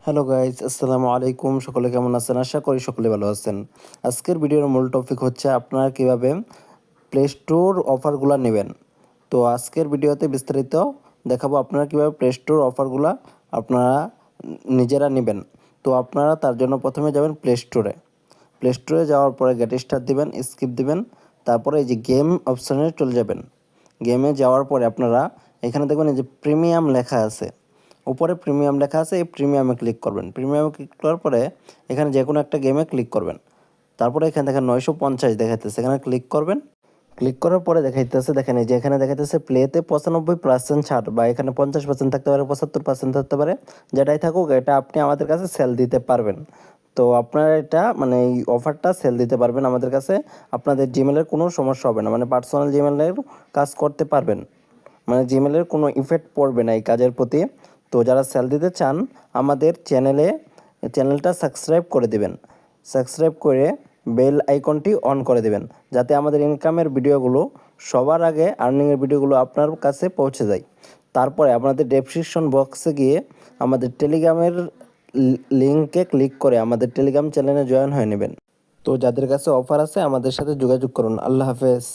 Hello guys, আসসালামু আলাইকুম। সকলে কেমন আছেন? আশা করি সকলে ভালো আছেন। আজকের ভিডিওর মূল টপিক হচ্ছে আপনারা কিভাবে প্লে স্টোর অফারগুলো নেবেন। তো আজকের ভিডিওতে বিস্তারিত দেখাবো আপনারা কিভাবে প্লে স্টোর অফারগুলো আপনারা নিজেরা নেবেন। তো আপনারা তার জন্য প্রথমে যাবেন প্লে স্টোরে। প্লে স্টোরে যাওয়ার পরে গেট স্টার্ট দিবেন, স্কিপ দিবেন, তারপরে এই যে গেম অপশানে চলে যাবেন। গেমে যাওয়ার পরে আপনারা এখানে দেখবেন এই যে প্রিমিয়াম লেখা আছে, উপরে প্রিমিয়াম লেখা আছে, এই প্রিমিয়ামে ক্লিক করবেন। প্রিমিয়ামে ক্লিক করার পরে এখানে যে কোনো একটা গেমে ক্লিক করবেন। তারপরে এখানে দেখেন 950 দেখাইতেছে, এখানে ক্লিক করবেন। ক্লিক করার পরে দেখাইতেছে, দেখেন এই যে এখানে দেখাইতেছে প্লেতে 95% ছাড়, বা এখানে 50% থাকতে পারে, 75% থাকতে পারে, যেটাই থাকুক এটা আপনি আমাদের কাছে সেল দিতে পারবেন। তো আপনারা এটা মানে এই অফারটা সেল দিতে পারবেন আমাদের কাছে। আপনাদের জিমেলের কোনো সমস্যা হবে না, মানে পার্সোনাল জিমেলের কাজ করতে পারবেন, মানে জিমেলের কোনো ইফেক্ট পড়বে না এই কাজের প্রতি। তো যারা সেল দিতে চান আমাদের চ্যানেলটা সাবস্ক্রাইব করে দিবেন। সাবস্ক্রাইব করে বেল আইকনটি অন করে দেবেন, যাতে আমাদের ইনকামের ভিডিওগুলো সবার আগে, আর্নিংয়ের ভিডিওগুলো আপনার কাছে পৌঁছে যায়। তারপরে আপনাদের ডেসক্রিপশন বক্সে গিয়ে আমাদের টেলিগ্রামের লিঙ্কে ক্লিক করে আমাদের টেলিগ্রাম চ্যানেলে জয়েন হয়ে নেবেন। তো যাদের কাছে অফার আছে আমাদের সাথে যোগাযোগ করুন। আল্লাহ হাফেজ।